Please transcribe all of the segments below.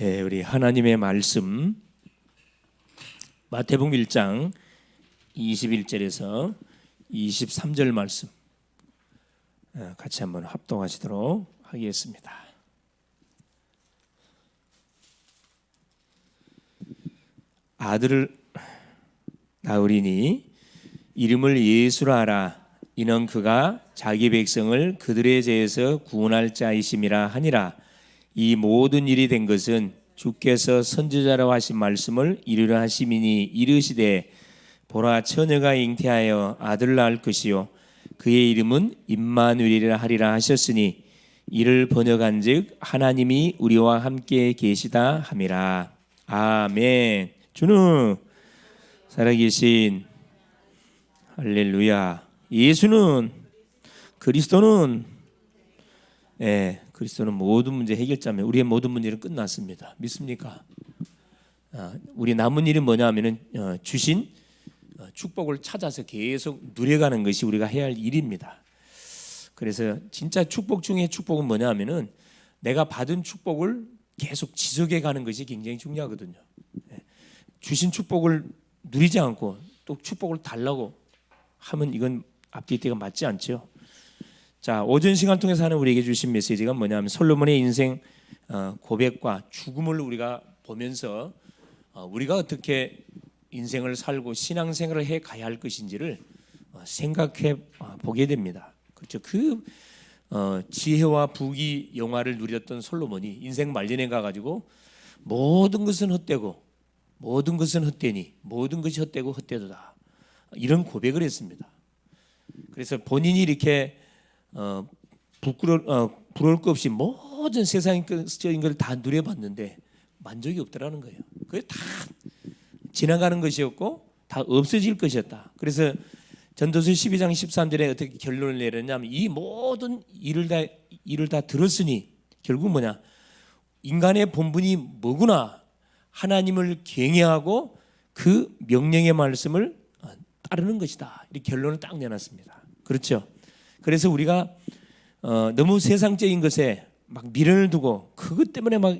우리 하나님의 말씀 마태복음 1장 21절에서 23절 말씀 같이 한번 합독하시도록 하겠습니다. 아들을 낳으리니 이름을 예수라 하라. 이는 그가 자기 백성을 그들의 죄에서 구원할 자이심이라 하니라. 이 모든 일이 된 것은 주께서 선지자로 하신 말씀을 이루려 하심이니 이르시되 보라 처녀가 잉태하여 아들을 낳을 것이요 그의 이름은 임마누엘이라 하리라 하셨으니 이를 번역한즉 하나님이 우리와 함께 계시다 함이라. 아멘. 주는 살아계신 할렐루야. 예수는 그리스도는 그리스도는 모든 문제 해결자면 우리의 모든 문제는 끝났습니다. 믿습니까? 우리 남은 일은 뭐냐 하면은 주신 축복을 찾아서 계속 누려가는 것이 우리가 해야 할 일입니다. 그래서 진짜 축복 중에 축복은 뭐냐 하면은 내가 받은 축복을 계속 지속해 가는 것이 굉장히 중요하거든요. 주신 축복을 누리지 않고 또 축복을 달라고 하면 이건 앞뒤 때가 맞지 않죠. 자, 오전 시간 통해서 하는 우리에게 주신 메시지가 뭐냐면 솔로몬의 인생 고백과 죽음을 우리가 보면서 우리가 어떻게 인생을 살고 신앙생활을 해 가야 할 것인지를 생각해 보게 됩니다. 그렇죠. 그 지혜와 부귀 영화를 누렸던 솔로몬이 인생 말년에 가가지고 모든 것은 헛되고 모든 것은 헛되니 모든 것이 헛되고 헛되도다 이런 고백을 했습니다. 그래서 본인이 이렇게 부러울 것 없이 모든 세상적인 걸 다 누려봤는데 만족이 없더라는 거예요. 그게 다 지나가는 것이었고 다 없어질 것이었다. 그래서 전도서 12장 13절에 어떻게 결론을 내렸냐면 이 모든 일을 다 들었으니 결국 뭐냐, 인간의 본분이 뭐구나, 하나님을 경외하고 그 명령의 말씀을 따르는 것이다. 이렇게 결론을 딱 내놨습니다. 그렇죠. 그래서 우리가 너무 세상적인 것에 막 미련을 두고 그것 때문에 막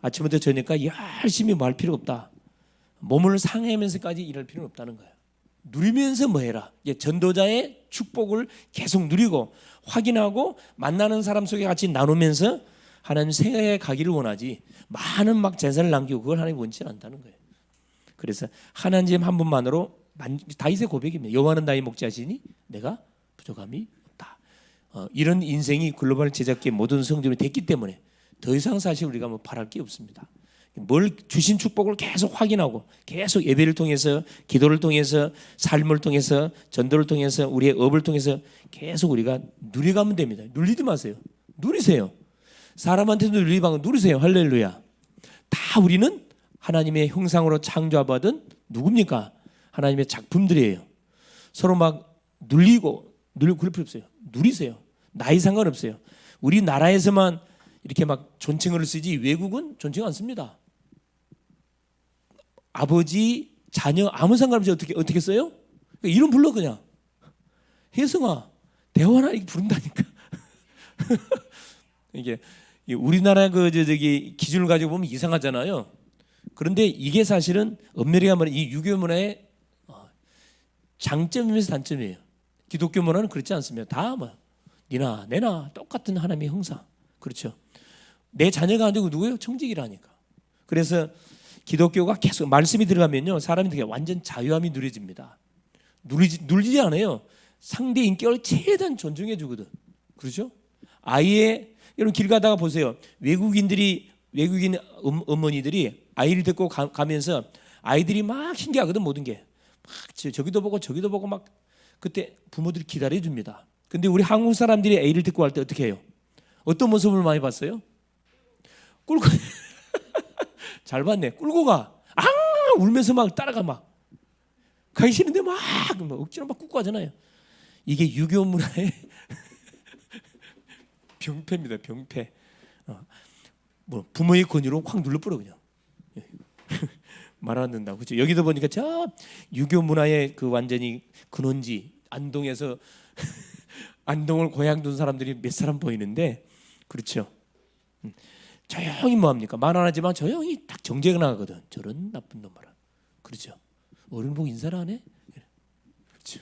아침부터 저녁까지 열심히 뭐 할 필요 없다. 몸을 상해하면서까지 일할 필요는 없다는 거예요. 누리면서 뭐 해라. 전도자의 축복을 계속 누리고 확인하고 만나는 사람 속에 같이 나누면서 하나님 생각에 가기를 원하지 많은 막 재산을 남기고 그걸 하나님 원치 않다는 거예요. 그래서 하나님 한 분만으로 다윗의 고백입니다. 여호와는 나의 목자시니 내가 부족함이 없다. 이런 인생이 글로벌 제작계 모든 성도들이 됐기 때문에 더 이상 사실 우리가 뭐 바랄 게 없습니다. 뭘 주신 축복을 계속 확인하고 계속 예배를 통해서 기도를 통해서 삶을 통해서 전도를 통해서 우리의 업을 통해서 계속 우리가 누려가면 됩니다. 눌리지 마세요. 누리세요. 사람한테도 누리방 누리세요. 할렐루야. 다 우리는 하나님의 형상으로 창조받은 누굽니까? 하나님의 작품들이에요. 서로 막 눌리고 그럴 필요 없어요. 누리세요. 나이 상관없어요. 우리나라에서만 이렇게 막 존칭어를 쓰지 외국은 존칭 안 씁니다. 아버지, 자녀 아무 상관없이 어떻게 써요? 이름 불러 그냥. 혜성아, 대화나 이렇게 부른다니까. 이게 우리나라 기준을 가지고 보면 이상하잖아요. 그런데 이게 사실은 엄밀히 말하면 이 유교 문화의 장점이면서 단점이에요. 기독교 문화는 그렇지 않습니다. 다 뭐 니나 내나 똑같은 하나님의 형상. 그렇죠. 내 자녀가 아니고 누구예요? 청직이라니까. 그래서 기독교가 계속 말씀이 들어가면요 사람이 되게 완전 자유함이 누려집니다. 눌리지 않아요. 상대 인격을 최대한 존중해 주거든. 그렇죠? 여러분 길 가다가 보세요. 외국인 어머니들이 아이를 데리고 가면서 아이들이 막 신기하거든. 모든 게 막 저기도 보고 막 그때 부모들이 기다려 줍니다. 근데 우리 한국 사람들이 아이를 데리고 갈 때 어떻게 해요? 어떤 모습을 많이 봤어요? 꿀고 잘 봤네. 꿀고 가. 울면서 막 따라가 막 가기 싫은데 막 억지로 막 꿀고 가잖아요. 이게 유교 문화의 병폐입니다. 병폐. 뭐 부모의 권유로 확 눌러버려 그냥. 말 안 듣는다고. 그렇죠? 여기도 보니까 저 유교 문화의 그 완전히 근원지 안동에서 안동을 고향 둔 사람들이 몇 사람 보이는데 그렇죠. 조용히 뭐합니까? 말 안 하지만 조용히 딱 정죄가 나거든. 저런 나쁜 놈아라. 그렇죠? 어른 보고 인사를 안 해? 그렇죠.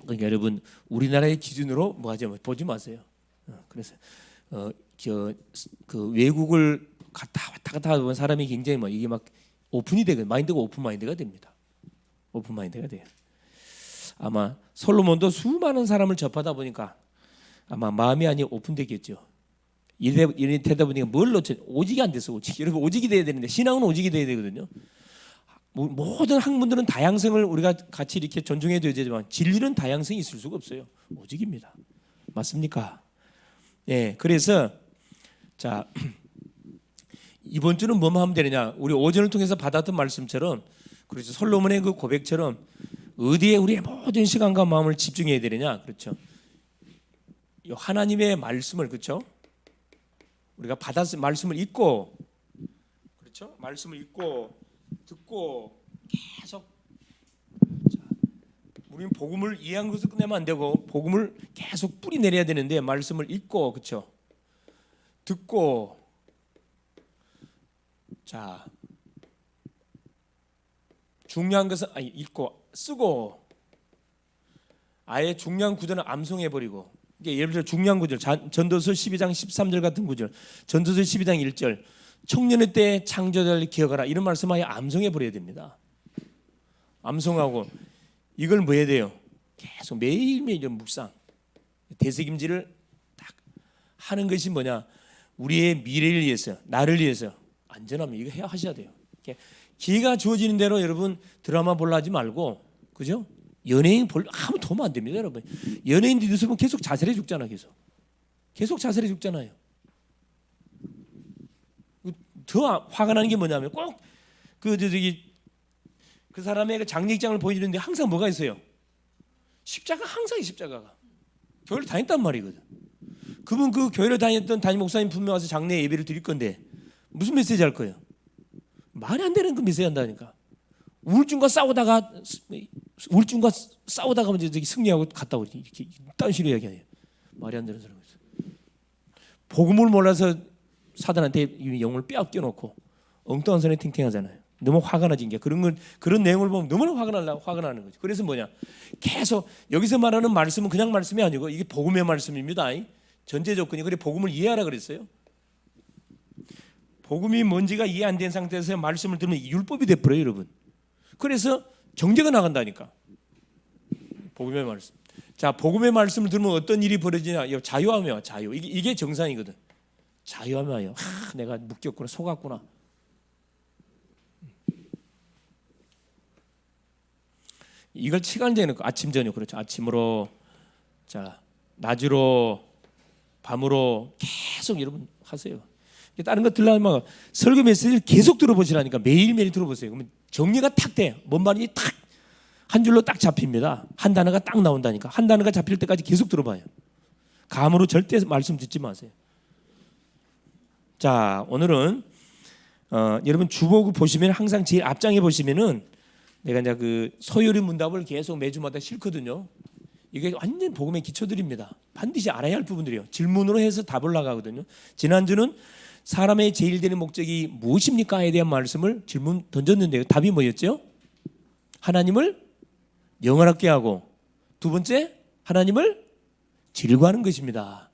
그러니까 여러분 우리나라의 기준으로 보지 마세요. 그래서 그 외국을 왔다 갔다 하다 보면 사람이 굉장히 이게 막 오픈이 되거든. 마인드가 오픈 마인드가 됩니다. 오픈 마인드가 돼요. 아마 솔로몬도 수많은 사람을 접하다 보니까 아마 마음이 아니 오픈되겠죠. 이래 되다 보니까 뭘 놓쳐? 오직이 안 됐어. 오직. 여러분 오직이 돼야 되는데 신앙은 오직이 돼야 되거든요. 모든 학문들은 다양성을 우리가 같이 이렇게 존중해도 되지만 진리는 다양성이 있을 수가 없어요. 오직입니다. 맞습니까? 예. 그래서 자 이번 주는 뭐만 하면 되느냐? 우리 오전을 통해서 받았던 말씀처럼 그렇죠. 솔로몬의 그 고백처럼 어디에 우리의 모든 시간과 마음을 집중해야 되느냐? 그렇죠. 하나님의 말씀을 그렇죠. 우리가 받았을 말씀을 읽고 그렇죠. 말씀을 읽고 듣고 계속 우리는 복음을 이해한 것을 끝내면 안 되고 복음을 계속 뿌리 내려야 되는데 말씀을 읽고 그렇죠. 듣고 자 중요한 것은 읽고 쓰고 아예 중요한 구절은 암송해 버리고 이게 예를 들어 중요한 구절 전도서 12장 13절 같은 구절 전도서 12장 1절 청년의 때 창조자를 기억하라 이런 말씀 아예 암송해 버려야 됩니다. 암송하고 이걸 뭐 해야 돼요? 계속 매일매일 묵상 되새김질을 딱 하는 것이 뭐냐 우리의 미래를 위해서 나를 위해서 안전하면 이거 하셔야 돼요. 기회가 주어지는 대로 여러분 드라마 보려 하지 말고 그죠? 연예인 아무 도움 안 됩니다 여러분. 연예인들이 있으면 계속 자살해 죽잖아. 계속 자살해 죽잖아요. 더 화가 나는 게 뭐냐면 꼭 그 사람의 장례식장을 보여주는데 항상 뭐가 있어요? 십자가 항상 십자가가 교회를 다녔단 말이거든. 그분 그 교회를 다녔던 담임 목사님 분명 와서 장례 예배를 드릴 건데 무슨 메시지 할 거예요? 말이 안 되는 그 메시지 한다니까. 우울증과 싸우다가 먼저 승리하고 갔다 오지 이렇게 이딴 식으로 이야기해요. 말이 안 되는 사람이 있어요. 복음을 몰라서 사단한테 영을 빼앗겨 놓고 엉뚱한 소리 팅팅하잖아요. 너무 화가 나진 게 그런 내용을 보면 너무나 화가 나는 거죠. 그래서 뭐냐 계속 여기서 말하는 말씀은 그냥 말씀이 아니고 이게 복음의 말씀입니다. 전제 조건이 그래 복음을 이해하라 그랬어요. 복음이 뭔지가 이해 안 된 상태에서 말씀을 들으면 율법이 돼버려요 여러분. 그래서 정죄가 나간다니까. 복음의 말씀. 자 복음의 말씀을 들으면 어떤 일이 벌어지냐 자유하며 자유 이게 정상이거든. 자유하며 내가 묶였구나 속았구나. 이걸 시간 정해놓고 아침 저녁 그렇죠. 아침으로 자 낮으로 밤으로 계속 여러분 하세요. 다른 거 들으려면 설교 메시지를 계속 들어보시라니까 매일매일 들어보세요. 그러면 정리가 탁 돼. 뭔 말인지 탁 한 줄로 딱 잡힙니다. 한 단어가 딱 나온다니까. 한 단어가 잡힐 때까지 계속 들어봐요. 감으로 절대 말씀 듣지 마세요. 자 오늘은 여러분 주보고 보시면 항상 제일 앞장에 보시면은 내가 이제 그 소요리 문답을 계속 매주마다 싣거든요. 이게 완전 복음의 기초들입니다. 반드시 알아야 할 부분들이에요. 질문으로 해서 답을 나가거든요. 지난주는 사람의 제일 되는 목적이 무엇입니까에 대한 말씀을 질문 던졌는데요. 답이 뭐였죠? 하나님을 영원하게 하고 두 번째 하나님을 즐거워하는 것입니다.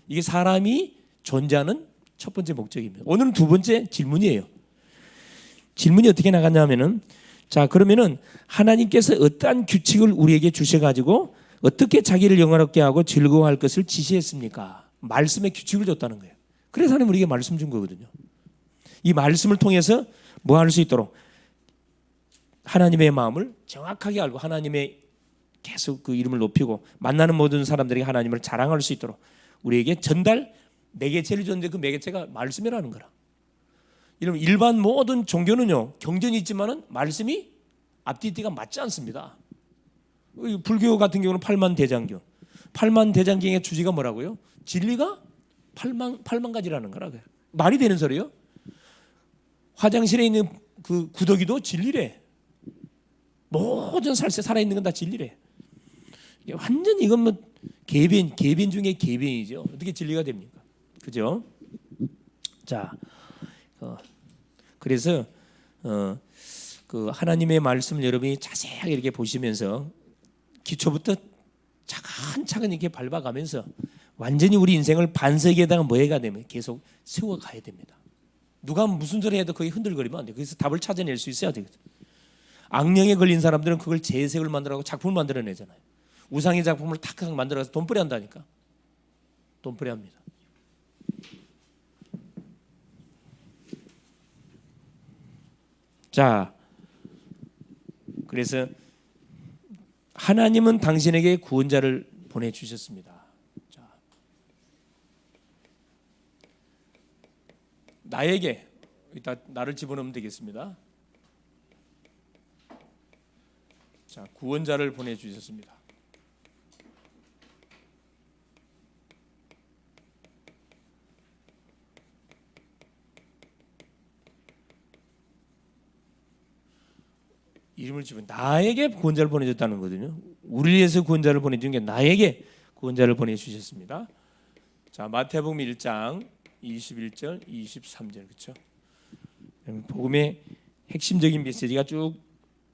이게 사람이 존재하는 첫 번째 목적입니다. 오늘은 두 번째 질문이에요. 질문이 어떻게 나갔냐면은 자 그러면은 하나님께서 어떠한 규칙을 우리에게 주셔가지고 어떻게 자기를 영화롭게 하고 즐거워할 것을 지시했습니까? 말씀의 규칙을 줬다는 거예요. 그래서 하나님 우리에게 말씀 준 거거든요. 이 말씀을 통해서 뭐 할 수 있도록 하나님의 마음을 정확하게 알고 하나님의 계속 그 이름을 높이고 만나는 모든 사람들에게 하나님을 자랑할 수 있도록 우리에게 전달 매개체를 줬는데 그 매개체가 말씀이라는 거라. 이러면 일반 모든 종교는요 경전이 있지만은 말씀이 앞뒤가 맞지 않습니다. 불교 같은 경우는 팔만대장경. 팔만대장경의 주제가 뭐라고요? 진리가 8만 가지라는 거라. 말이 되는 소리요? 화장실에 있는 그 구더기도 진리래. 모든 살세 살아있는 건 다 진리래. 완전 이건 뭐 계변 중에 계변이죠. 어떻게 진리가 됩니까? 그죠? 자, 그래서 그 하나님의 말씀을 여러분이 자세하게 이렇게 보시면서 기초부터 차근차근 이렇게 밟아가면서 완전히 우리 인생을 반세기에다가 뭐 해가 되면 계속 세워가야 됩니다. 누가 무슨 소리 해도 거기 흔들거리면 안 돼요. 그래서 답을 찾아낼 수 있어야 되거든요. 악령에 걸린 사람들은 그걸 재색을 만들어가고 작품을 만들어내잖아요. 우상의 작품을 탁탁 만들어서 돈벌이 한다니까. 돈벌이 합니다. 자, 그래서 하나님은 당신에게 구원자를 보내주셨습니다. 자, 나에게 이따 나를 집어넣으면 되겠습니다. 자, 구원자를 보내주셨습니다. 이름을 집은 나에게 구원자를 보내줬다는 거거든요. 우리를 위해서 구원자를 보내준 게 나에게 구원자를 보내주셨습니다. 자, 마태복음 1장 21절 23절 그렇죠? 복음의 핵심적인 메시지가 쭉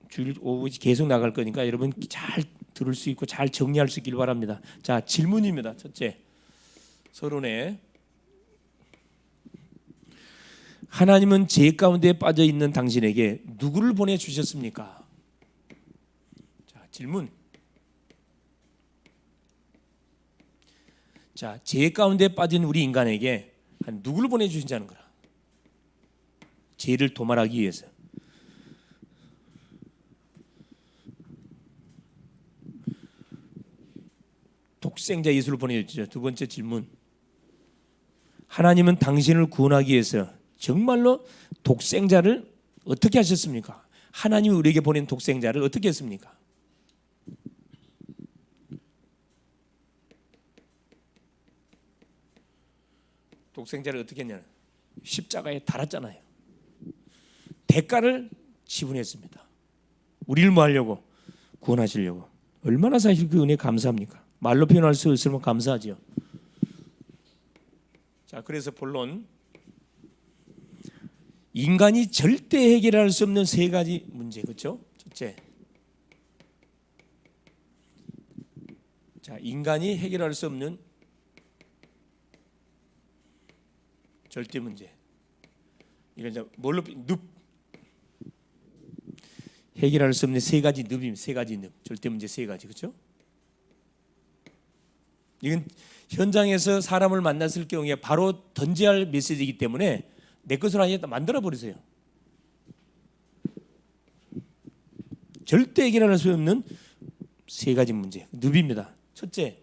주일 오후 계속 나갈 거니까 여러분 잘 들을 수 있고 잘 정리할 수 있길 바랍니다. 자, 질문입니다. 첫째, 서론에 하나님은 죄 가운데 빠져 있는 당신에게 누구를 보내 주셨습니까? 자, 질문. 자, 죄 가운데 빠진 우리 인간에게 누구를 보내 주신다는 거라. 죄를 도말하기 위해서. 독생자 예수를 보내 주죠. 두 번째 질문. 하나님은 당신을 구원하기 위해서 정말로 독생자를 어떻게 하셨습니까? 하나님이 우리에게 보낸 독생자를 어떻게 했습니까? 독생자를 어떻게 했냐? 십자가에 달았잖아요. 대가를 지불했습니다. 우리를 뭐 하려고? 구원하시려고. 얼마나 사실 그 은혜 감사합니까? 말로 표현할 수 없으면 감사하죠. 자, 그래서 본론. 인간이 절대 해결할 수 없는 세 가지 문제, 그렇죠? 첫째, 자, 인간이 해결할 수 없는 절대 문제. 이건 이제 뭘로 늪. 해결할 수 없는 세 가지 늪입니다. 세 가지 늪. 절대 문제 세 가지, 그렇죠? 이건 현장에서 사람을 만났을 경우에 바로 던져야 할 메시지이기 때문에 내 것으로 아니라 만들어 버리세요. 절대 해결할 수 없는 세 가지 문제, 늪입니다. 첫째,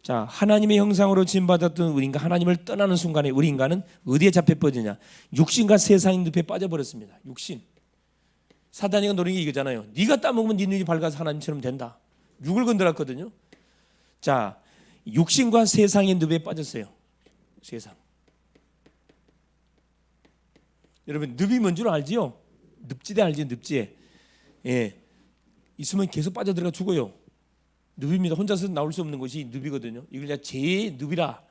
자, 하나님의 형상으로 지음받았던 우리 인간, 하나님을 떠나는 순간에 우리 인간은 어디에 잡혀 빠지냐? 육신과 세상의 늪에 빠져버렸습니다. 육신. 사단이가 노린 게 이거잖아요. 네가 따먹으면 네 눈이 밝아서 하나님처럼 된다. 육을 건드렸거든요. 자, 육신과 세상의 늪에 빠졌어요. 세상. 여러분, 늪이 뭔 줄 알지요? 늪지대 알지요? 늪지대. 예, 있으면 계속 빠져들어가 죽어요. 늪입니다. 혼자서 나올 수 없는 것이 늪이거든요. 이걸 죄의 늪이라.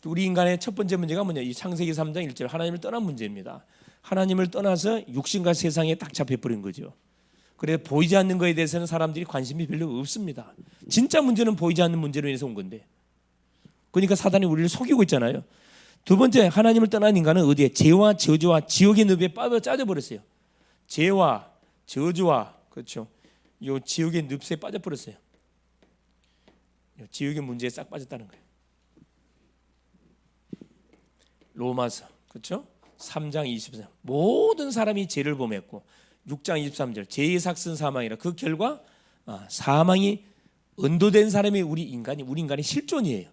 우리 인간의 첫 번째 문제가 뭐냐? 이 창세기 3장 1절 하나님을 떠난 문제입니다. 하나님을 떠나서 육신과 세상에 딱 잡혀버린 거죠. 그래서 보이지 않는 것에 대해서는 사람들이 관심이 별로 없습니다. 진짜 문제는 보이지 않는 문제로 인해서 온 건데. 그러니까 사단이 우리를 속이고 있잖아요. 두 번째, 하나님을 떠난 인간은 어디에? 죄와 저주와 지옥의 늪에 빠져버렸어요. 죄와 저주와, 그렇죠, 이 지옥의 늪에 빠져버렸어요. 지옥의 문제에 싹 빠졌다는 거예요. 로마서, 그렇죠? 3장 24절 모든 사람이 죄를 범했고 6장 23절 죄의 삭슨 사망이라. 그 결과 사망이 언도된 사람이 우리 인간의 실존이에요.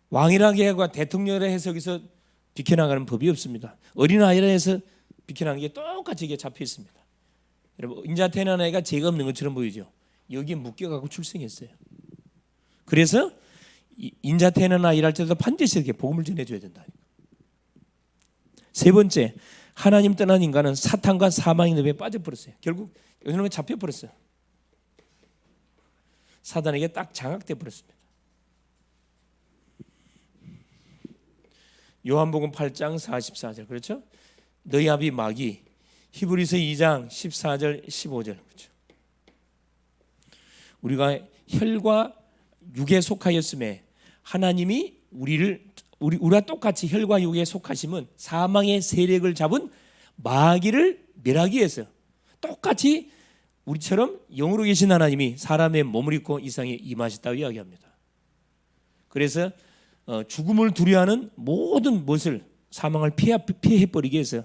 왕이라고 해서 대통령이라 해서 여기서 비켜나가는 법이 없습니다. 어린아이라 해서 비켜나가는 게 똑같이 이게 잡혀 있습니다. 여러분, 인자 태어난 아이가 죄가 없는 것처럼 보이죠. 여기에 묶여가고 출생했어요. 그래서 인자 태어난 아이를 할 때도 반드시 이렇게 복음을 전해줘야 된다. 세 번째, 하나님 떠난 인간은 사탄과 사망의 늪에 빠져버렸어요. 결국 이놈에 잡혀버렸어요. 사단에게 딱 장악돼 버렸습니다. 요한복음 8장 44절 그렇죠? 너희 아비 마귀. 히브리서 2장 14절 15절 그렇죠? 우리가 혈과 육에 속하였음에 하나님이 우리와 똑같이 혈과 육에 속하심은 사망의 세력을 잡은 마귀를 멸하기 위해서 똑같이 우리처럼 영으로 계신 하나님이 사람의 몸을 입고 이 세상에 임하셨다고 이야기합니다. 그래서 죽음을 두려워하는 모든 것을 사망을 피해버리기 위해서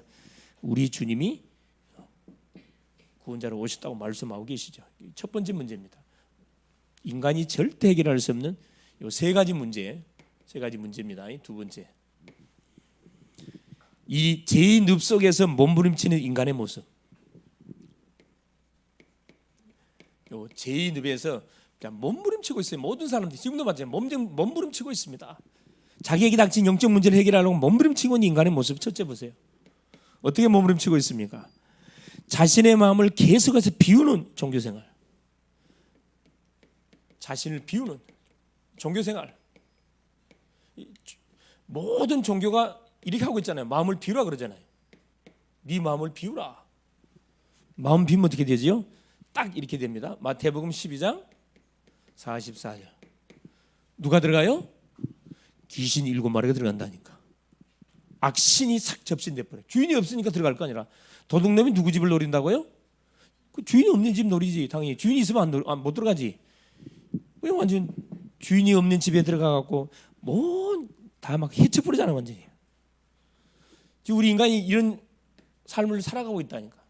우리 주님이 구원자로 오셨다고 말씀하고 계시죠. 첫 번째 문제입니다. 인간이 절대 해결할 수 없는 이 세 가지 문제입니다. 두 번째, 이 죄의 늪 속에서 몸부림치는 인간의 모습. 요 죄의 늪에서 그냥 몸부림치고 있어요. 모든 사람들이 지금도 마찬가지예요. 몸부림치고 있습니다. 자기에게 닥친 영적 문제를 해결하려고 몸부림치고 있는 인간의 모습 첫째 보세요. 어떻게 몸부림치고 있습니까? 자신의 마음을 계속해서 비우는 종교생활. 자신을 비우는 종교생활. 모든 종교가 이렇게 하고 있잖아요. 마음을 비우라 그러잖아요. 네 마음을 비우라. 마음 비우면 어떻게 되지요? 딱 이렇게 됩니다. 마태복음 12장 44절. 누가 들어가요? 귀신 7마리가 들어간다니까. 악신이 싹 접신돼 버려. 주인이 없으니까 들어갈 거 아니라. 도둑놈이 누구 집을 노린다고요? 그 주인이 없는 집 노리지. 당연히 주인이 있으면 못 들어가지. 왜 완전 주인이 없는 집에 들어가갖고 뭐 다 막 해쳐버리잖아 완전히. 지금 우리 인간이 이런 삶을 살아가고 있다니까.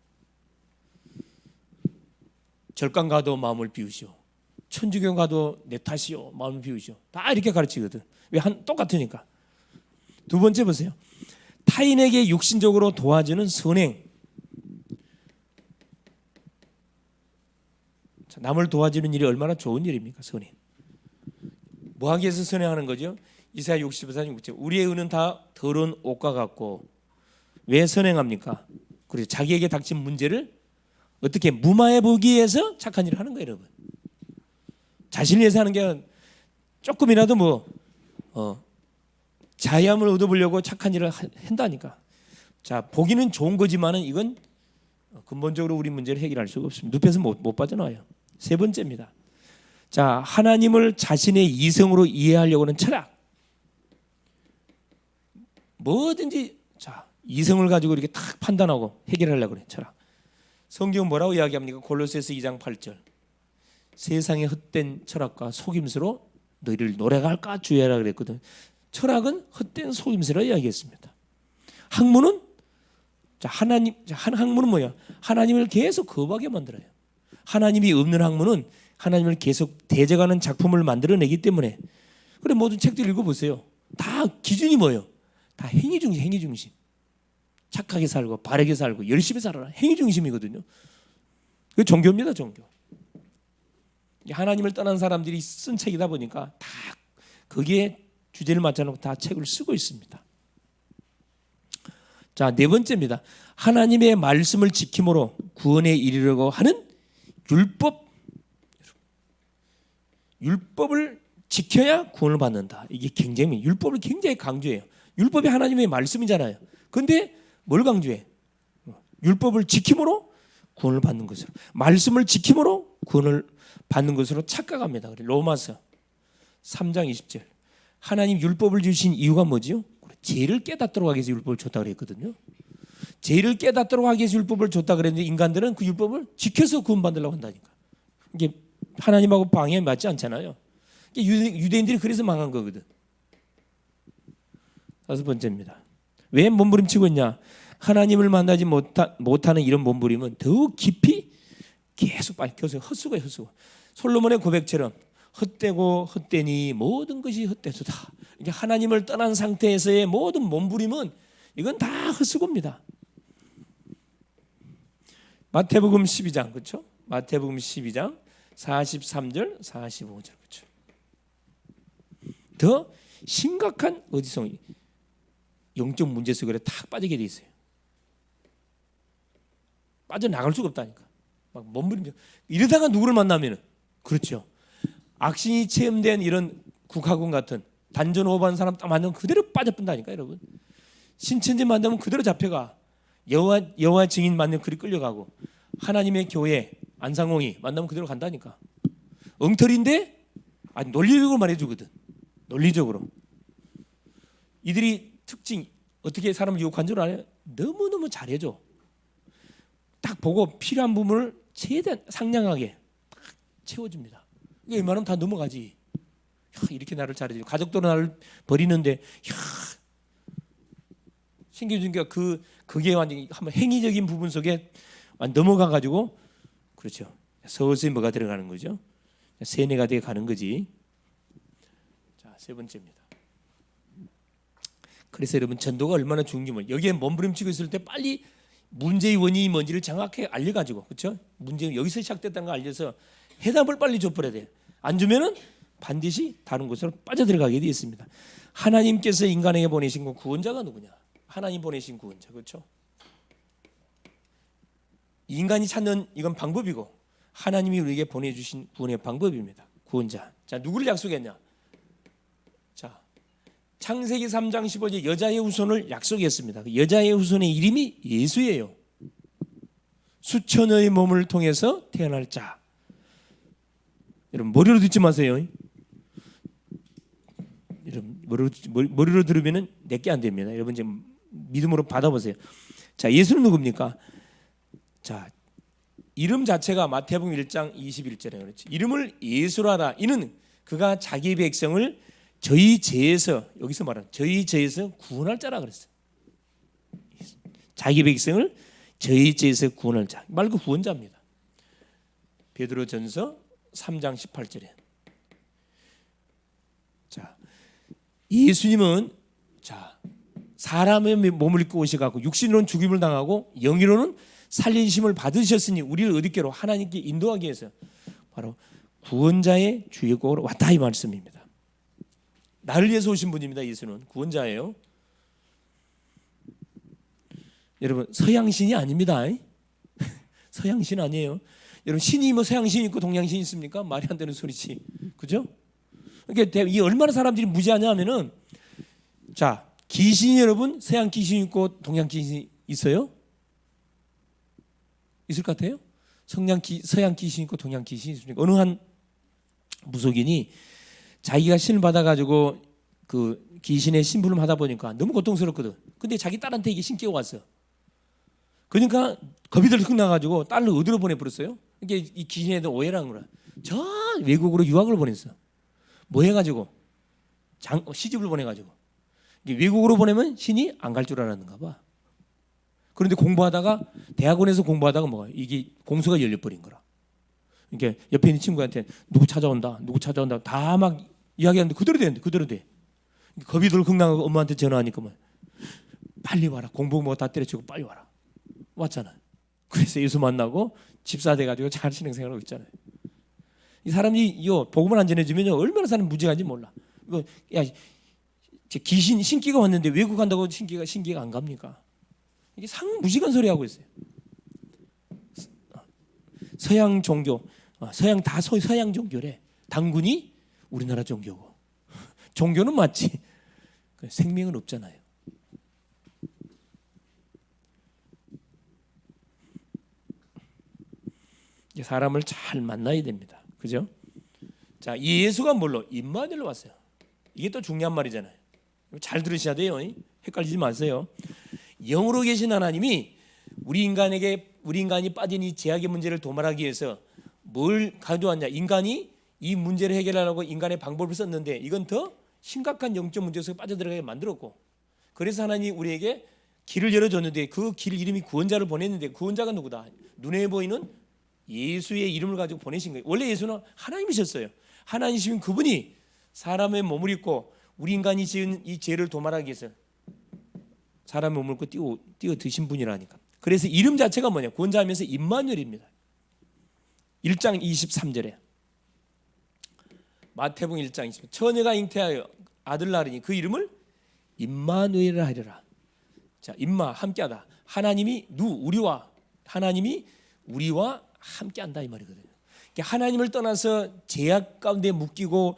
절간 가도 마음을 비우시오. 천주교 가도 내 탓이요. 마음을 비우시오. 다 이렇게 가르치거든. 왜 똑같으니까. 두 번째 보세요. 타인에게 육신적으로 도와주는 선행. 남을 도와주는 일이 얼마나 좋은 일입니까? 선행. 뭐 하기 위해서 선행하는 거죠? 이사야 64장 6절. 우리의 의는 다 더러운 옷과 같고. 왜 선행합니까? 그래서 자기에게 닥친 문제를 어떻게 무마해 보기 위해서 착한 일을 하는 거예요, 여러분. 자신을 위해서 하는 게 조금이라도 자유함을 얻어보려고 착한 일을 한다니까. 자, 보기는 좋은 거지만은 이건 근본적으로 우리 문제를 해결할 수가 없습니다. 늪에서 못 빠져나와요. 세 번째입니다. 자, 하나님을 자신의 이성으로 이해하려고 하는 철학. 뭐든지 자, 이성을 가지고 이렇게 딱 판단하고 해결하려고 그래, 철학. 성경은 뭐라고 이야기합니까? 골로새서 2장 8절. 세상의 헛된 철학과 속임수로 너희를 노래할까 주의하라 그랬거든. 철학은 헛된 속임수라 이야기했습니다. 학문은 학문은 뭐야? 하나님을 계속 거부하게 만들어요. 하나님이 없는 학문은 하나님을 계속 대적하는 작품을 만들어내기 때문에. 그래 모든 책들 읽어보세요. 다 기준이 뭐예요? 다 행위 중심. 착하게 살고 바르게 살고 열심히 살아라. 행위 중심이거든요. 그 종교입니다, 종교. 하나님을 떠난 사람들이 쓴 책이다 보니까 다 거기에 주제를 맞춰놓고 다 책을 쓰고 있습니다. 자, 네 번째입니다. 하나님의 말씀을 지킴으로 구원에 이르려고 하는 율법을 지켜야 구원을 받는다. 이게 굉장히 율법을 굉장히 강조해요. 율법이 하나님의 말씀이잖아요. 그런데 뭘 강조해? 율법을 지킴으로 구원을 받는 것으로, 말씀을 지킴으로 구원을 받는 것으로 착각합니다. 로마서 3장 20절. 하나님 율법을 주신 이유가 뭐지요? 죄를 깨닫도록 하기 위해서 율법을 줬다 그랬거든요. 죄를 깨닫도록 하기 위해서 율법을 줬다 그랬는데 인간들은 그 율법을 지켜서 구원받으려고 한다니까. 이게 하나님하고 방향이 맞지 않잖아요. 유대인들이 그래서 망한 거거든. 다섯 번째입니다. 왜 몸부림치고 있냐? 하나님을 만나지 못하는 이런 몸부림은 더욱 깊이 계속 헛수고예요, 헛수고. 솔로몬의 고백처럼 헛되고 헛되니 모든 것이 헛되도다. 이게 하나님을 떠난 상태에서의 모든 몸부림은 이건 다 헛수고입니다. 마태복음 12장 그렇죠? 마태복음 12장 43절 45절 그렇죠? 더 심각한 어디서 영적 문제 속에 탁 빠지게 돼 있어요. 빠져나갈 수가 없다니까. 막 몸부림쳐. 이러다가 누구를 만나면은 그렇죠. 악신이 체험된 이런 국화군 같은 단전호흡한 사람 딱 만나면 그대로 빠져본다니까 여러분. 신천지 만나면 그대로 잡혀가. 여호와 증인 만나면 그리 끌려가고 하나님의 교회 안상홍이 만나면 그대로 간다니까. 엉터리인데 논리적으로 말해주거든. 논리적으로. 이들이 특징 어떻게 사람을 유혹한 줄 알아요? 너무너무 잘해줘. 딱 보고 필요한 부분을 최대한 상냥하게 딱 채워줍니다. 이게 웬만하면 다 넘어가지. 야, 이렇게 나를 잘해줘. 가족도 나를 버리는데 신경준 게 그게 완전히 한번 행위적인 부분 속에 넘어가 가지고 그렇죠. 서서히 뭐가 들어가는 거죠. 세뇌가 돼 가는 거지. 자, 세 번째입니다. 그래서 여러분 전도가 얼마나 중요한 여기에 몸부림치고 있을 때 빨리 문제의 원인이 뭔지를 정확하게 알려가지고 그렇죠? 문제는 여기서 시작됐다는 걸 알려서 해답을 빨리 줘버려야 돼. 안 주면은 반드시 다른 곳으로 빠져들어가게 되어 있습니다. 하나님께서 인간에게 보내신 건 구원자가 누구냐? 하나님 보내신 구원자 그렇죠? 인간이 찾는 이건 방법이고 하나님이 우리에게 보내주신 구원의 방법입니다. 구원자. 자, 누구를 약속했냐? 자, 창세기 3장 15절 여자의 후손을 약속했습니다. 그 여자의 후손의 이름이 예수예요. 수천의 몸을 통해서 태어날 자. 여러분 머리로 듣지 마세요. 여러분 머리로 들으면은 내게 안 됩니다. 여러분 지금 믿음으로 받아보세요. 자, 예수는 누굽니까? 자, 이름 자체가 마태복음 1장 21절에 그렇지. 이름을 예수라 하라. 이는 그가 자기 백성을 저희 죄에서 여기서 말하는 저희 죄에서 구원할 자라 그랬어요. 자기 백성을 저희 죄에서 구원할 자. 말 그 구원자입니다. 베드로전서 3장 18절에. 자, 예수님은 자, 사람의 몸을 입고 오셔가지고 육신으로는 죽임을 당하고 영으로는 살리심을 받으셨으니 우리를 어디께로 하나님께 인도하기 위해서 바로 구원자의 주역으로 왔다 이 말씀입니다. 나를 위해서 오신 분입니다. 예수는 구원자예요. 여러분 서양신이 아닙니다. 서양신 아니에요. 여러분 신이 뭐 서양신 있고 동양신 있습니까? 말이 안 되는 소리지. 그죠? 그러니까 이 얼마나 사람들이 무지하냐 하면은 자, 귀신이 여러분 서양 귀신 있고 동양 귀신 있어요? 있을 것 같아요? 서양 귀신 있고 동양 귀신 있습니까? 어느 한 무속인이 자기가 신을 받아가지고 그 귀신의 심부름 하다 보니까 너무 고통스럽거든. 근데 자기 딸한테 이게 신 끼고 왔어. 그러니까 겁이 들썩 나가지고 딸을 어디로 보내버렸어요? 이게 이 귀신에 대한 오해를 한 거라. 저 외국으로 유학을 보냈어. 뭐 해가지고 시집을 보내가지고 외국으로 보내면 신이 안 갈 줄 알았는가 봐. 그런데 공부하다가 대학원에서 공부하다가 뭐가 이게 공수가 열려버린 거라. 이게 옆에 있는 친구한테 누구 찾아온다 다 막 이야기하는데 그대로 되는데 그대로 돼. 겁이 덜컥 나고 엄마한테 전화하니까 뭐 빨리 와라. 공부 뭐 다 때려치고 빨리 와라. 왔잖아. 그래서 예수 만나고 집사 돼가지고 잘 신앙생활하고 있잖아요. 이 사람이 이 복음을 안 전해주면 얼마나 사람 무지한지 몰라. 이거 야 귀신 신기가 왔는데 외국 간다고 신기가 안 갑니까? 이게 무식한 소리 하고 있어요. 서양 종교, 서양 다 서양 종교래. 당군이 우리나라 종교고. 종교는 맞지. 생명은 없잖아요. 사람을 잘 만나야 됩니다. 그죠? 자, 예수가 뭘로? 임마누엘로 왔어요. 이게 또 중요한 말이잖아요. 잘 들으셔야 돼요. 헷갈리지 마세요. 영으로 계신 하나님이 우리 인간이 빠진 이 죄악의 문제를 도말하기 위해서 뭘 가져왔냐? 인간이 이 문제를 해결하려고 인간의 방법을 썼는데 이건 더 심각한 영적 문제 속에 빠져들어가게 만들었고, 그래서 하나님이 우리에게 길을 열어줬는데 그 길 이름이 구원자를 보냈는데 구원자가 누구다? 눈에 보이는 예수의 이름을 가지고 보내신 거예요. 원래 예수는 하나님이셨어요. 하나님이신 그분이 사람의 몸을 입고 우리 인간이 지은 이 죄를 도말하기 위해서 사람의 몸을 입고 뛰어 드신 분이라니까. 그래서 이름 자체가 뭐냐? 구원자 하면서 임마누엘입니다. 1장 23절에 마태복음 1장 20절 처녀가 잉태하여 아들 낳으니 그 이름을 임마누엘이라 하리라. 자, 임마 함께하다. 하나님이 우리와 하나님이 우리와 함께한다 이 말이거든요. 그러니까 하나님을 떠나서 죄악 가운데 묶이고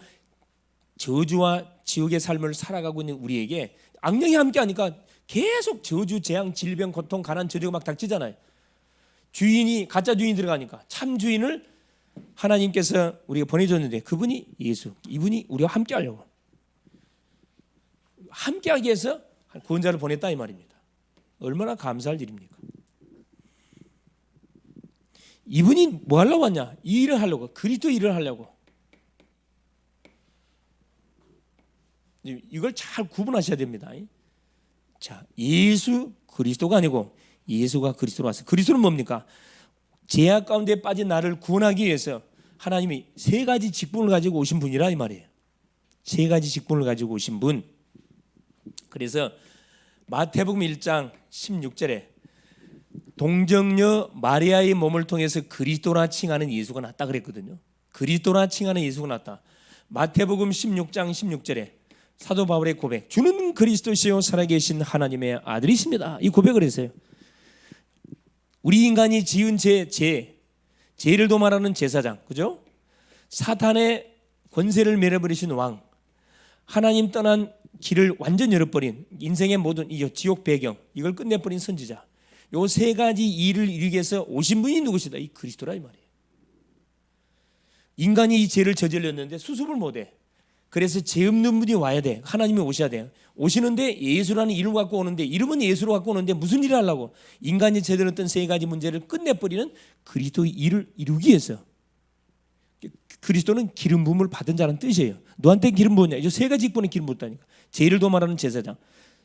저주와 지옥의 삶을 살아가고 있는 우리에게 악령이 함께하니까 계속 저주, 재앙, 질병, 고통, 가난, 저주가 막 닥치잖아요. 주인이 가짜 주인이 들어가니까 참 주인을 하나님께서 우리가 보내줬는데 그분이 예수, 이분이 우리와 함께하려고 함께하기 위해서 구원자를 보냈다 이 말입니다. 얼마나 감사할 일입니까? 이분이 뭐 하려고 왔냐? 이 일을 하려고, 그리스도 일을 하려고. 이걸 잘 구분하셔야 됩니다. 자, 예수 그리스도가 아니고 예수가 그리스도로 왔어요. 그리스도는 뭡니까? 죄악 가운데 빠진 나를 구원하기 위해서 하나님이 세 가지 직분을 가지고 오신 분이라 이 말이에요. 세 가지 직분을 가지고 오신 분. 그래서 마태복음 1장 16절에 동정녀 마리아의 몸을 통해서 그리스도라 칭하는 예수가 났다 그랬거든요. 그리스도라 칭하는 예수가 났다. 마태복음 16장 16절에 사도 바울의 고백, 주는 그리스도시요 살아계신 하나님의 아들이십니다. 이 고백을 했어요. 우리 인간이 지은 죄를 도말하는 제사장, 그죠? 사탄의 권세를 밀어버리신 왕, 하나님 떠난 길을 완전 열어버린 인생의 모든 이 지옥 배경, 이걸 끝내버린 선지자. 요 세 가지 일을 이루기 위해서 오신 분이 누구시다? 이 그리스도라 이 말이에요. 인간이 이 죄를 저질렀는데 수습을 못해. 그래서 죄 없는 분이 와야 돼. 하나님이 오셔야 돼요. 오시는데 예수라는 이름을 갖고 오는데 이름은 예수로 갖고 오는데 무슨 일을 하려고? 인간이 저질렀던 세 가지 문제를 끝내버리는 그리스도의 일을 이루기 위해서. 그리스도는 기름 부음을 받은 자라는 뜻이에요. 너한테 기름 부었냐? 이 세 가지 직분에 기름 부었다니까. 죄를 도말하는 제사장,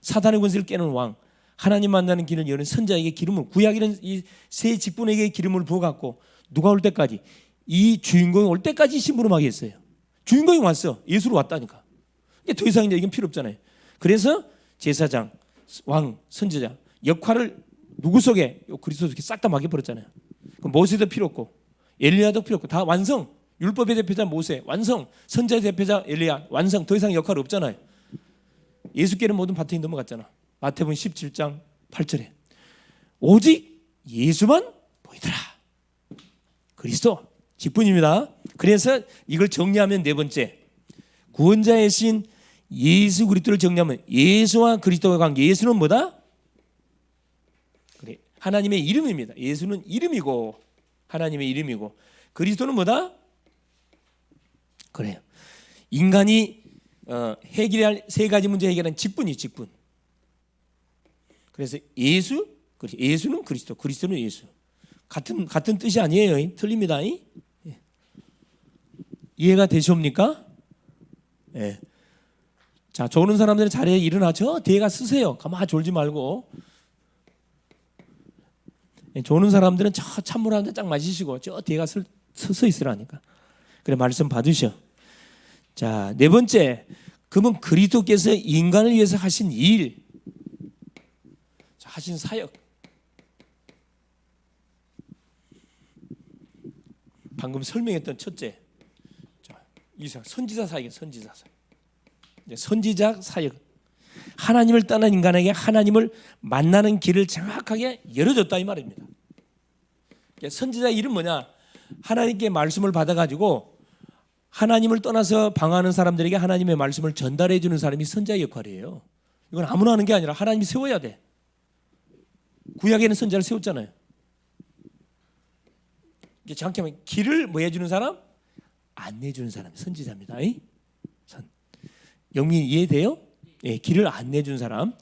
사탄의 권세를 깨는 왕, 하나님 만나는 길을 여는 선자에게 기름을, 구약에는 이 세 직분에게 기름을 부어갖고 누가 올 때까지, 이 주인공이 올 때까지 심부름하게 했어요. 주인공이 왔어. 예수로 왔다니까. 더 이상 이제 이건 필요 없잖아요. 그래서 제사장, 왕, 선지자 역할을 누구 속에? 그리스도 속에 싹 다 맡겨버렸잖아요. 모세도 필요 없고 엘리야도 필요 없고 다 완성. 율법의 대표자 모세 완성, 선지자의 대표자 엘리야 완성. 더 이상 역할 없잖아요. 예수께는 모든 바탕이 넘어갔잖아. 마태복음 17장 8절에 오직 예수만 보이더라. 그리스도 직분입니다. 그래서 이걸 정리하면 네 번째, 구원자의 신 예수 그리스도를 정리하면 예수와 그리스도의 관계. 예수는 뭐다? 그래, 하나님의 이름입니다. 예수는 이름이고 하나님의 이름이고, 그리스도는 뭐다? 그래요. 인간이 해결해야 할 세 가지 문제 해결한 직분이 직분. 그래서 예수는 그리스도, 그리스도는 예수. 같은 뜻이 아니에요. 틀립니다. 이해가 되십니까? 예. 자, 조는 사람들은 자리에 일어나죠. 뒤에가 쓰세요. 가만히 졸지 말고. 조는 사람들은 저 찬물 한 잔 쫙 마시시고 저 뒤에가 서서 있으라니까. 그래, 말씀 받으셔. 자, 네 번째, 그러면 그리스도께서 인간을 위해서 하신 일, 하신 사역. 방금 설명했던 첫째, 자, 선지자 사역, 선지자 사역. 선지자 사역. 하나님을 떠난 인간에게 하나님을 만나는 길을 정확하게 열어줬다 이 말입니다. 선지자 일은 뭐냐? 하나님께 말씀을 받아가지고 하나님을 떠나서 방황하는 사람들에게 하나님의 말씀을 전달해 주는 사람이 선지자의 역할이에요. 이건 아무나 하는 게 아니라 하나님이 세워야 돼. 구약에는 선지자를 세웠잖아요. 정확히 하면 길을 뭐 해주는 사람? 안내해주는 사람이 선지자입니다. 영민이 이해돼요? 예, 길을 안내해주는 사람.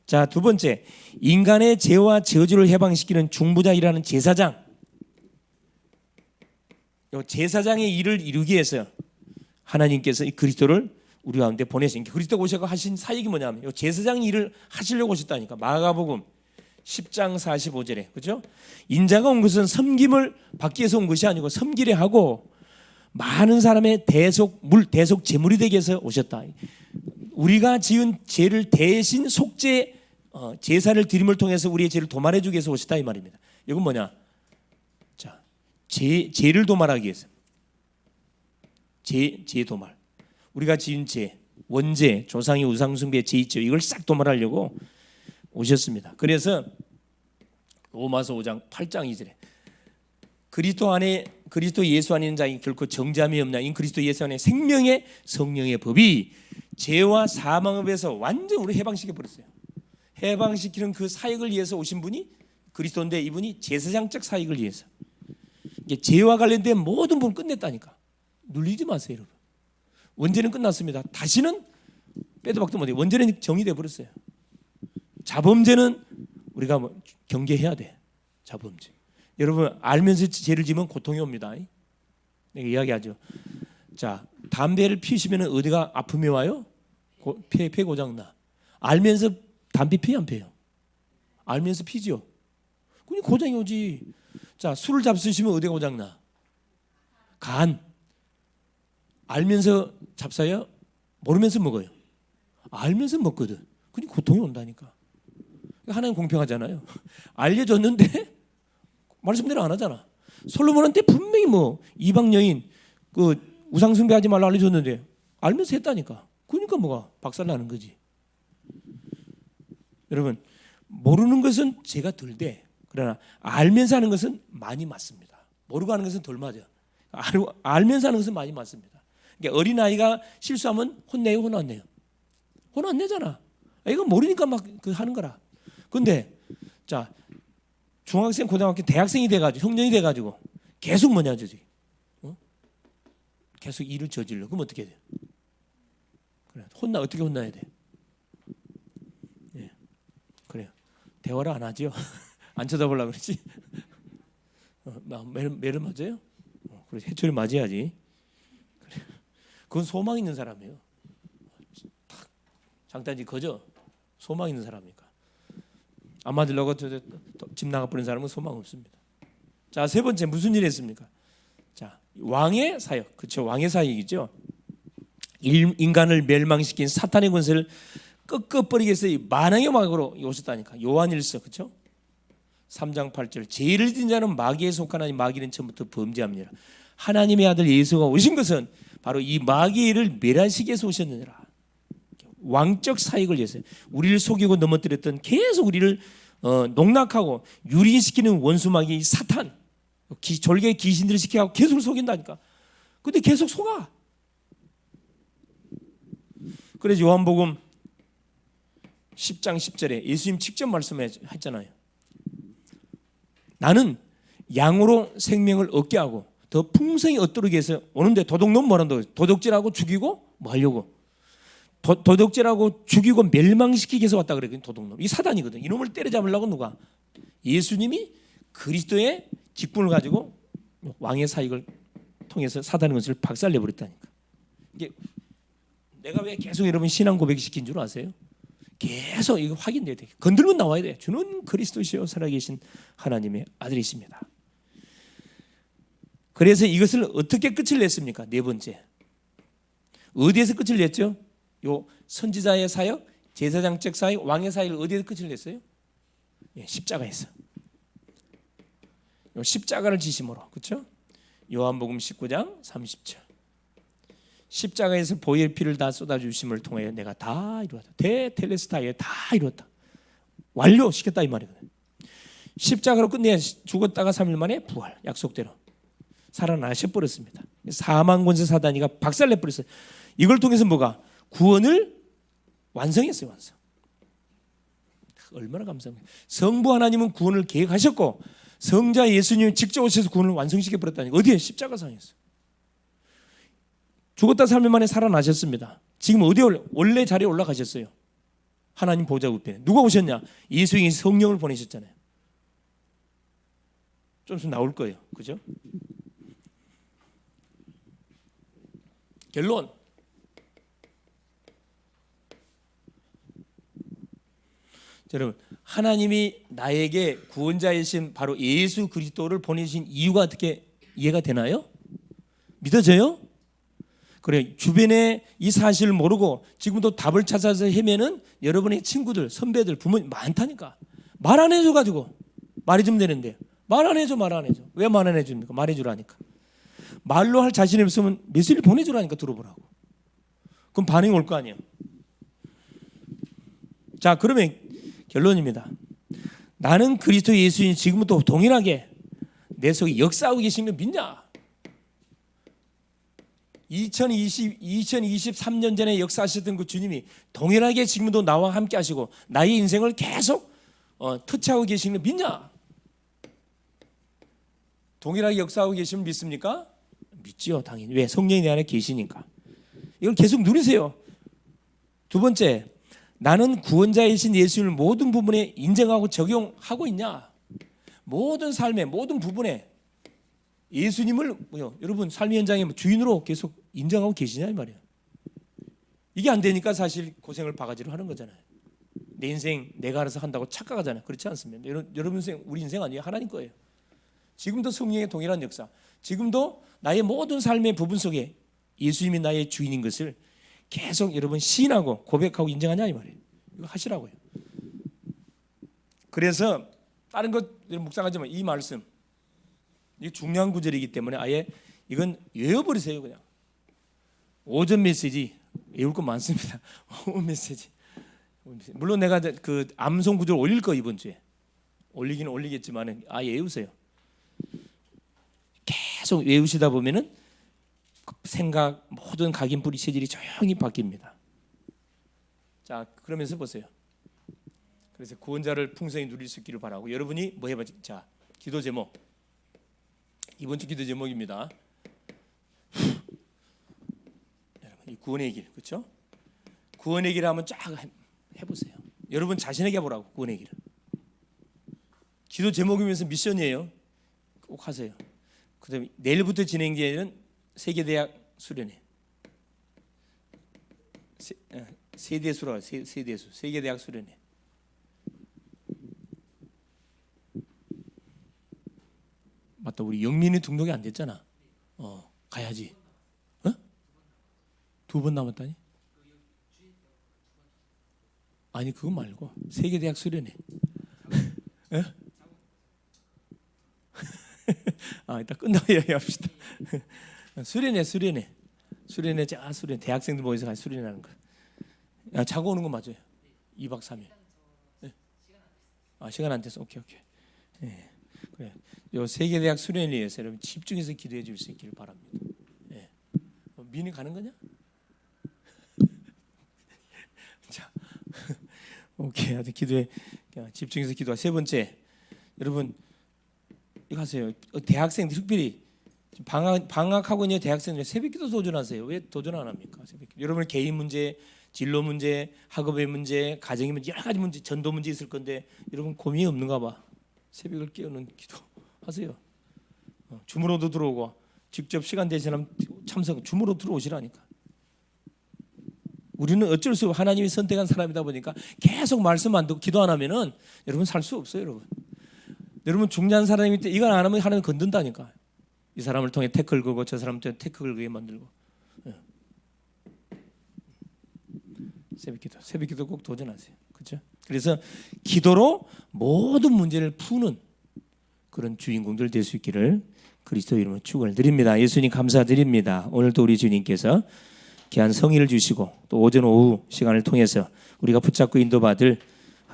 자, 두 번째, 인간의 죄와 저주를 해방시키는 중보자이라는 제사장. 제사장의 일을 이루기 위해서 하나님께서 이 그리스도를 우리 가운데 보내신, 그리스도가 오셔서 하신 사역이 뭐냐면 제사장 일을 하시려고 오셨다니까. 마가복음 10장 45절에, 그죠? 인자가 온 것은 섬김을 받기 위해서 온 것이 아니고 섬기려 하고 많은 사람의 대속 제물이 되기 위해서 오셨다. 우리가 지은 죄를 대신 속죄 제사를 드림을 통해서 우리의 죄를 도말해 주기 위해서 오셨다 이 말입니다. 이건 뭐냐? 자, 죄를 도말하기 위해서. 죄 도말. 우리가 지은 죄, 원죄, 조상의 우상 숭배 죄 있죠. 이걸 싹 도말하려고 오셨습니다. 그래서 로마서 5장 8장 2절에 그리스도 예수 안에 있는 자에게 결코 정죄함이 없나. 인 그리스도 예수 안에 생명의 성령의 법이 죄와 사망에서 완전 우리 해방시켜 버렸어요. 해방시키는 그 사역을 위해서 오신 분이 그리스도인데, 이분이 제사장적 사역을 위해서 이게 죄와 관련된 모든 부분 끝냈다니까. 눌리지 마세요, 여러분. 원죄는 끝났습니다. 다시는 빼도 박도 못해요. 원죄는 정의돼 버렸어요. 자범죄는 우리가 경계해야 돼. 자범죄. 여러분, 알면서 죄를 지면 고통이 옵니다. 내가 이야기하죠. 자, 담배를 피우시면 어디가 아픔이 와요? 폐 고장 나. 알면서 담배 피해 안 피해요? 알면서 피죠. 그냥 고장이 오지. 자, 술을 잡수시면 어디가 고장 나? 간. 알면서 잡사요? 모르면서 먹어요? 알면서 먹거든. 그냥 고통이 온다니까. 하나님 공평하잖아요. 알려줬는데 말씀대로 안 하잖아. 솔로몬한테 분명히 이방 여인 그 우상 숭배하지 말라 알려줬는데 알면서 했다니까. 그러니까 뭐가 박살나는 거지. 여러분, 모르는 것은 죄가 덜 돼. 그러나 알면서 하는 것은 많이 맞습니다. 모르고 하는 것은 덜 맞아. 알면서 하는 것은 많이 맞습니다. 그러니까 어린아이가 실수하면 혼내요, 혼 안 내요? 혼 안 내잖아. 이거 모르니까 막 하는 거라. 근데 자, 중학생, 고등학교, 대학생이 돼가지고 형년이 돼가지고 계속 뭐냐 저지, 계속 일을 저질러. 그럼 어떻게 돼? 그래, 어떻게 혼나야 돼? 예, 그래요. 대화를 안 하죠. 안 쳐다보려고 그러지. 매를 맞아요? 그래, 해초리 맞아야지. 그래. 그건 소망 있는 사람이에요. 장단지 거저 소망 있는 사람이니까. 안 맞으려고 집 나가버린 사람은 소망 없습니다. 자, 세 번째 무슨 일이 있습니까? 자, 왕의 사역. 그렇죠. 왕의 사역이죠. 인간을 멸망시킨 사탄의 권세를 꺾어버리기 위해서 만왕의 마귀로 오셨다니까. 요한일서, 그렇죠? 3장 8절. 죄를 지은 자는 마귀에 속하나니 마귀는 처음부터 범죄합니다. 하나님의 아들 예수가 오신 것은 바로 이 마귀를 멸하시기 위해서 오셨느니라. 왕적 사역을 위해서 우리를 속이고 넘어뜨렸던, 계속 우리를 농락하고 유린시키는 원수 마귀 사탄, 졸개 귀신들을 시켜가고 계속 속인다니까. 근데 계속 속아. 그래서 요한복음 10장 10절에 예수님 직접 말씀했잖아요. 나는 양으로 생명을 얻게 하고 더 풍성히 얻도록 해서 오는데 도둑놈 뭐란다고? 도둑질하고 죽이고 뭐 하려고? 도둑질하고 죽이고 멸망시키기 위해서 왔다 그랬거든. 도둑놈, 이 사단이거든. 이놈을 때려잡으려고 누가? 예수님이 그리스도의 직분을 가지고 왕의 사역을 통해서 사단의 것을 박살내 버렸다니까. 이게 내가 왜 계속 여러분 신앙 고백시킨 줄 아세요? 계속 이거 확인돼야 돼. 건들면 나와야 돼. 주는 그리스도시요 살아계신 하나님의 아들이십니다. 그래서 이것을 어떻게 끝을 냈습니까? 네 번째, 어디에서 끝을 냈죠? 요 선지자의 사역, 제사장적 사역, 왕의 사역을 어디에서 끝을 냈어요? 예, 십자가에서. 요 십자가를 지심으로, 그렇죠? 요한복음 19장 30절. 십자가에서 보혈 피를 다 쏟아주심을 통하여 내가 다 이루었다. 대텔레스타에 다 이루었다. 완료시켰다 이 말이거든. 십자가로 끝내야 죽었다가 3일 만에 부활, 약속대로 살아나셔버렸습니다. 사망 권세 사단이가 박살내버렸어요. 이걸 통해서 뭐가? 구원을 완성했어요. 완성. 얼마나 감사합니다. 성부 하나님은 구원을 계획하셨고 성자 예수님이 직접 오셔서 구원을 완성시켜버렸다니. 어디에? 십자가상에서. 죽었다 3일 만에 살아나셨습니다. 지금 어디에 원래 자리에 올라가셨어요. 하나님 보좌 우편에. 누가 오셨냐? 예수님이 성령을 보내셨잖아요. 좀 있으면 나올 거예요. 그죠? 결론. 여러분, 하나님이 나에게 구원자이신 바로 예수 그리스도를 보내신 이유가 어떻게 이해가 되나요? 믿어져요? 그래, 주변에 이 사실을 모르고 지금도 답을 찾아서 헤매는 여러분의 친구들, 선배들, 부모님 많다니까. 말 안 해줘가지고 말해주면 되는데 말 안 해줘. 왜 말 안 해줍니까? 말해주라니까. 말로 할 자신이 없으면 메시지를 보내주라니까. 들어보라고. 그럼 반응이 올 거 아니에요. 자, 그러면 결론입니다. 나는 그리스도 예수님 지금부터 동일하게 내 속에 역사하고 계신 걸 믿냐? 2023년 전에 역사하셨던 그 주님이 동일하게 지금도 나와 함께 하시고 나의 인생을 계속 터치하고 계신 걸 믿냐? 동일하게 역사하고 계시면 믿습니까? 믿지요, 당연히. 왜? 성령이 내 안에 계시니까. 이걸 계속 누리세요. 두 번째, 나는 구원자이신 예수님을 모든 부분에 인정하고 적용하고 있냐? 모든 삶의 모든 부분에 예수님을 여러분 삶의 현장의 주인으로 계속 인정하고 계시냐 이 말이에요. 이게 안 되니까 사실 고생을 바가지로 하는 거잖아요. 내 인생 내가 알아서 한다고 착각하잖아요. 그렇지 않습니다. 여러분 인생 우리 인생 아니에요. 하나님 거예요. 지금도 성령의 동일한 역사, 지금도 나의 모든 삶의 부분 속에 예수님이 나의 주인인 것을 계속 여러분 시인하고 고백하고 인정하냐 이 말이에요. 이거 하시라고요. 그래서 다른 것 묵상하지만 이 말씀 이게 중요한 구절이기 때문에 아예 이건 외워버리세요. 그냥 오전 메시지 외울 거 많습니다. 오전 메시지 물론 내가 그 암송 구절 올릴 거 이번 주에 올리기는 올리겠지만 아예 외우세요. 계속 외우시다 보면은 생각 모든 각인뿌리 체질이 조용히 바뀝니다. 자 그러면서 보세요. 그래서 구원자를 풍성히 누릴 수 있기를 바라고 여러분이 뭐 해봐. 자 기도 제목 이번 주 기도 제목입니다. 여러분 이 구원의 길 그렇죠? 구원의 길을 한번 쫙 해보세요. 여러분 자신에게 해보라고 구원의 길을. 기도 제목이면서 미션이에요. 꼭 하세요. 그다음에 내일부터 진행되는 세계대학 수련회 세대수라고 세대수 세계대학 수련회 맞다. 우리 영민이 등록이 안 됐잖아. 가야지. 2번 남았다니? 아니 그거 말고 세계대학 수련회. 이따 끝나고 이야기합시다. 수련회. 수련회 대학생들 모여서 같이 수련하는 거. 자고 오는 거 맞아요. 2박 3일. 네. 시간 안 돼서 오케이. 네. 그래. 요 세계대학 수련회에 위해서 여러분 집중해서 기도해 줄 수 있기를 바랍니다. 네. 민이 가는 거냐? 자, 오케이. 하여튼 기도에 집중해서 기도하. 세 번째, 여러분 이거 하세요. 대학생들 특별히 방학하고 있는 대학생들 새벽기도 도전하세요. 왜 도전 안 합니까? 새벽기도. 여러분 개인 문제, 진로 문제, 학업의 문제, 가정의 문제, 여러 가지 문제, 전도 문제 있을 건데 여러분 고민이 없는가 봐. 새벽을 깨우는 기도 하세요. 주무로도 들어오고 직접 시간 되시면 참석 주무로 들어오시라니까. 우리는 어쩔 수 없고 하나님이 선택한 사람이다 보니까 계속 말씀 안 듣고 기도 안 하면은 여러분 살 수 없어요, 여러분. 여러분 중요한 사람이 때 이걸 안 하면 하나님 건든다니까. 이 사람을 통해 태클 걸고 저 사람 통해 태클 걸게 만들고. 새벽기도 꼭 도전하세요. 그렇죠? 그래서 기도로 모든 문제를 푸는 그런 주인공들 될 수 있기를 그리스도 이름으로 축원을 드립니다. 예수님 감사드립니다. 오늘도 우리 주님께서 귀한 성의를 주시고 또 오전 오후 시간을 통해서 우리가 붙잡고 인도받을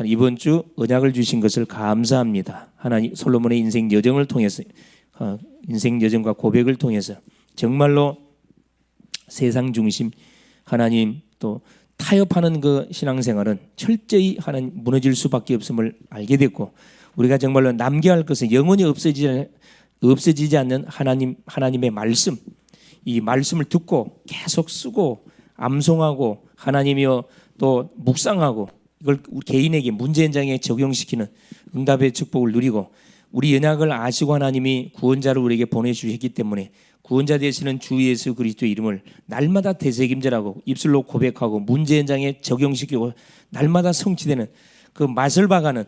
이번 주 언약을 주신 것을 감사합니다. 하나님 솔로몬의 인생 여정을 통해서 인생 여정과 고백을 통해서 정말로 세상 중심 하나님 또 타협하는 그 신앙생활은 철저히 하나님 무너질 수밖에 없음을 알게 됐고 우리가 정말로 남겨야 할 것은 영원히 없어지지 않는 하나님의 말씀 이 말씀을 듣고 계속 쓰고 암송하고 하나님이여 또 묵상하고 이걸 개인에게 문제 현장에 적용시키는 응답의 축복을 누리고 우리 언약을 아시고 하나님이 구원자를 우리에게 보내주셨기 때문에 구원자 되시는 주 예수 그리스도의 이름을 날마다 되새김질하고 입술로 고백하고 문제 현장에 적용시키고 날마다 성취되는 그 맛을 봐가는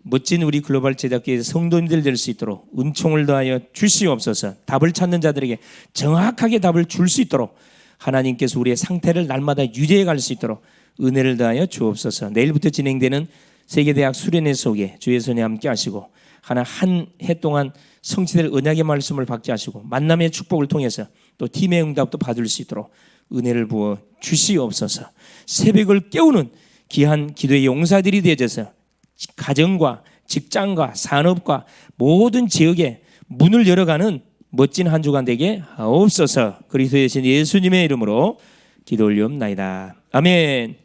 멋진 우리 글로벌 제작교회의 성도님들 될 수 있도록 은총을 더하여 주시옵소서. 답을 찾는 자들에게 정확하게 답을 줄 수 있도록 하나님께서 우리의 상태를 날마다 유지해 갈 수 있도록 은혜를 더하여 주옵소서. 내일부터 진행되는 세계대학 수련회 속에 주의 손에 함께 하시고 한 해 동안 성취될 언약의 말씀을 받게 하시고 만남의 축복을 통해서 또 팀의 응답도 받을 수 있도록 은혜를 부어 주시옵소서. 새벽을 깨우는 귀한 기도의 용사들이 되어져서 가정과 직장과 산업과 모든 지역에 문을 열어가는 멋진 한 주간 되게 하옵소서. 그리스도의 신 예수님의 이름으로 기도 올리옵나이다. 아멘.